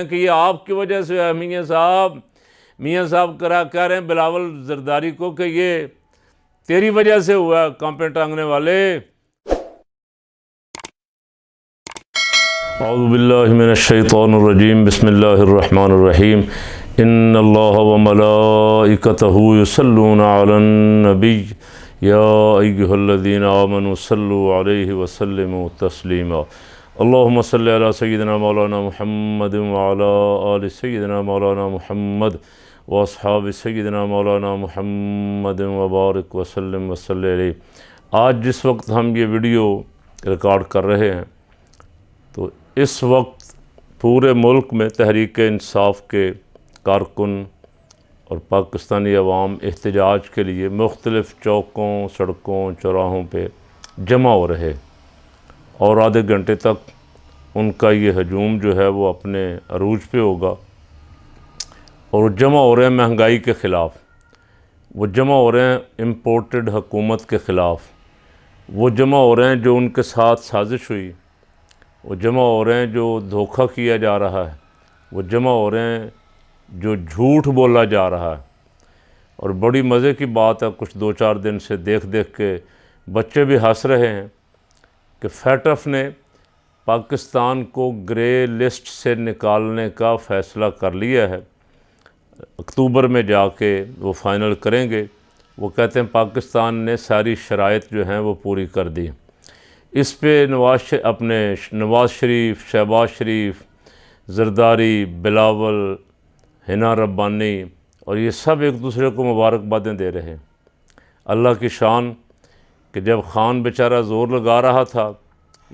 कि ये आपकी वजह से है मियाँ साहब कह रहे हैं बिलावल जरदारी को कि ये तेरी वजह से हुआ, कांपे टांगने वाले। औज़ु बिल्लाहि मिनश्शैतानिर्रजीम बिस्मिल्लाहिर्रहमानिर्रहीम इन्नल्लाह व मलाइकतहु युसल्लूना अलन नबी या अय्युहल्लज़ीना आमनु सल्लु अलैहि व सल्लिमु तस्लीमा। अल्लाहुम्मा सल्लि अला सय्यिदिना मौलाना मुहम्मद व अला आलि सय्यिदिना मौलाना मुहम्मद व अस्हाबि सय्यिदिना मौलाना मुहम्मद व बारिक व सल्लिम व सल्लि अलैहि। आज जिस वक्त हम ये वीडियो रिकॉर्ड कर रहे हैं तो इस वक्त पूरे मुल्क में तहरीक इंसाफ के कारकुन और पाकिस्तानी अवाम एहतजाज के लिए मुख्तलिफ़ चौकों, सड़कों, चौराहों पे जमा हो रहे और आधे घंटे तक उनका ये हजूम जो है वो अपने अरूज पे होगा। और जमा हो रहे हैं महंगाई के ख़िलाफ़, वो जमा हो रहे हैं इम्पोर्टेड हुकूमत के ख़िलाफ़, वो जमा हो रहे हैं जो उनके साथ साजिश हुई, वो जमा हो रहे हैं जो धोखा किया जा रहा है, वो जमा हो रहे हैं जो झूठ बोला जा रहा है। और बड़ी मज़े की बात है, कुछ 2-4 दिन से देख देख के बच्चे भी हंस रहे हैं कि फैटफ ने पाकिस्तान को ग्रे लिस्ट से निकालने का फ़ैसला कर लिया है। अक्टूबर में जाके वो फ़ाइनल करेंगे। वो कहते हैं पाकिस्तान ने सारी शराइत जो हैं वो पूरी कर दी। इस पे नवाज़ शरीफ, शहबाज शरीफ, जरदारी, बिलावल, हिना रब्बानी और ये सब एक दूसरे को मुबारकबादें दे रहे हैं। अल्लाह की शान कि जब ख़ान बेचारा ज़ोर लगा रहा था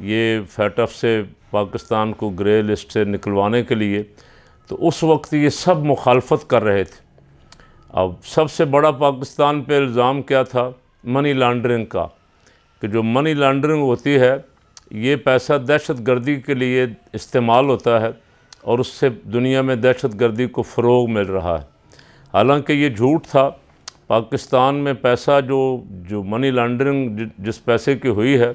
ये फैटफ से पाकिस्तान को ग्रे लिस्ट से निकलवाने के लिए, तो उस वक्त ये सब मुखालफत कर रहे थे। अब सबसे बड़ा पाकिस्तान पे इल्ज़ाम क्या था? मनी लॉन्ड्रिंग का, कि जो मनी लॉन्ड्रिंग होती है ये पैसा दहशत गर्दी के लिए इस्तेमाल होता है और उससे दुनिया में दहशत गर्दी को फ़रोग़ मिल रहा है। हालांकि ये झूठ था। पाकिस्तान में पैसा जो मनी लॉन्ड्रिंग जिस पैसे की हुई है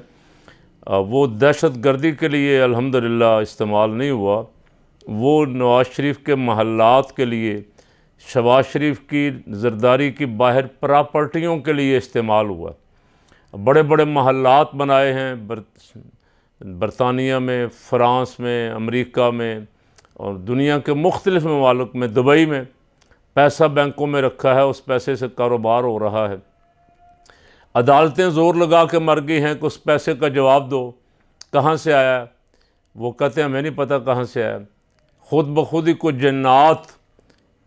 वो दहशत गर्दी के लिए अल्हम्दुलिल्लाह इस्तेमाल नहीं हुआ। वो नवाज़ शरीफ के महल्लात के लिए, शहबाज शरीफ की जरदारी की बाहर प्रॉपर्टियों के लिए इस्तेमाल हुआ। बड़े बड़े महल्लात बनाए हैं बरतानिया में, फ़्रांस में, अमेरिका में और दुनिया के मुख्तलिफ़ ममालिक में, दुबई में पैसा बैंकों में रखा है, उस पैसे से कारोबार हो रहा है। अदालतें ज़ोर लगा के मर गई हैं कि उस पैसे का जवाब दो, कहाँ से आया? वो कहते हैं हमें नहीं पता कहाँ से आया। ख़ुद ब खुद ही कोई जन्नात,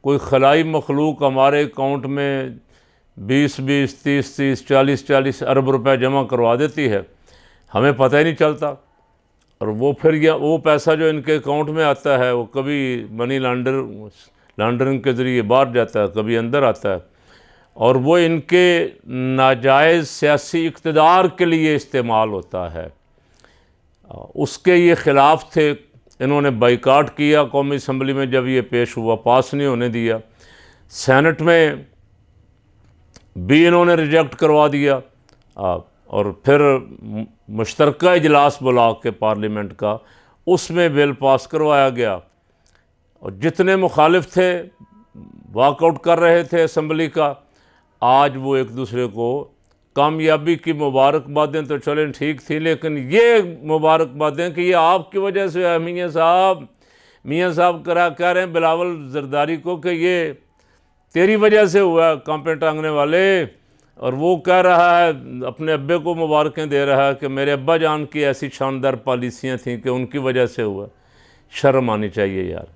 कोई खलाई मखलूक हमारे अकाउंट में 20-20, 30-30, 40-40 अरब रुपए जमा करवा देती है, हमें पता ही नहीं चलता। और वो फिर वो पैसा जो इनके अकाउंट में आता है वो कभी मनी लॉन्ड्रिंग के ज़रिए बाहर जाता है, कभी अंदर आता है और वो इनके नाजायज़ सियासी इक़्तिदार के लिए इस्तेमाल होता है। उसके ये ख़िलाफ़ थे। इन्होंने बाइकाट किया कौमी असम्बली में, जब ये पेश हुआ पास नहीं होने दिया। सेनेट में भी इन्होंने रिजेक्ट करवा दिया और फिर मुश्तरका इजलास बुला के पार्लियामेंट का, उसमें बिल पास करवाया गया और जितने मुखालिफ थे वॉकआउट कर रहे थे असम्बली का। आज वो एक दूसरे को कामयाबी की मुबारकबादें तो चलें ठीक थी, लेकिन ये मुबारकबादें कि ये आपकी वजह से है मियाँ साहब कह रहे हैं बिलावल जरदारी को कि ये तेरी वजह से हुआ, कांपे टांगने वाले। और वो कह रहा है, अपने अब्बे को मुबारकें दे रहा है कि मेरे अब्बा जान की ऐसी शानदार पॉलिसियाँ थीं कि उनकी वजह से हुआ। शर्म आनी चाहिए यार।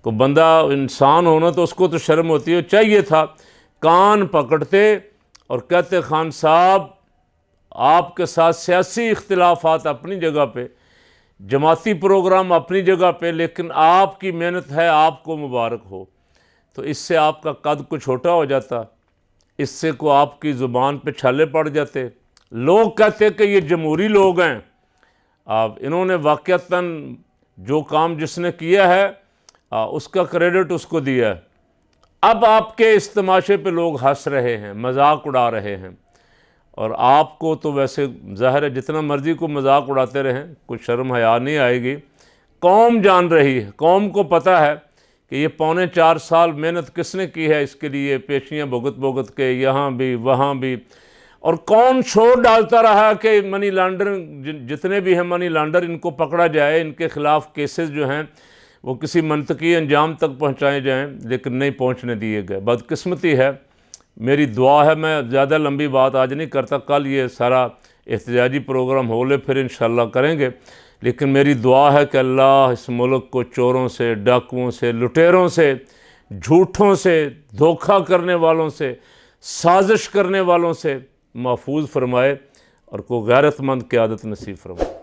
को बंदा इंसान होना तो उसको तो शर्म होती है। चाहिए था कान पकड़ते और कहते खान साहब आपके साथ सियासी इख्तिलाफात अपनी जगह पे, जमाती प्रोग्राम अपनी जगह पे, लेकिन आपकी मेहनत है, आपको मुबारक हो। तो इससे आपका कद कुछ छोटा हो जाता, इससे को आपकी ज़ुबान पे छाले पड़ जाते। लोग कहते कि ये जमहूरी लोग हैं। अब इन्होंने वाक़तन जो काम जिसने किया है उसका क्रेडिट उसको दिया है। अब आपके इस तमाशे पे लोग हंस रहे हैं, मजाक उड़ा रहे हैं और आपको तो वैसे ज़ाहिर है जितना मर्ज़ी को मजाक उड़ाते रहें, कुछ शर्म हया नहीं आएगी। कौम जान रही है, कौम को पता है कि ये 3.25 साल मेहनत किसने की है इसके लिए, पेशियाँ भुगत भुगत के यहाँ भी वहाँ भी, और कौन शोर डालता रहा कि मनी लॉन्डरिंग, जितने भी हैं मनी लॉन्डर, इनको पकड़ा जाए, इनके ख़िलाफ़ केसेस जो हैं वो किसी मंतकी अंजाम तक पहुँचाए जाएँ, लेकिन नहीं पहुँचने दिए गए। बदकिस्मती है। मेरी दुआ है, मैं ज़्यादा लंबी बात आज नहीं करता, कल ये सारा एहतजाजी प्रोग्राम हो ले फिर इंशाल्लाह करेंगे, लेकिन मेरी दुआ है कि अल्लाह इस मुल्क को चोरों से, डाकुओं से, लुटेरों से, झूठों से, धोखा करने वालों से, साजिश करने वालों से महफूज फरमाए और को गैरतमंद क़यादत नसीब फरमाए।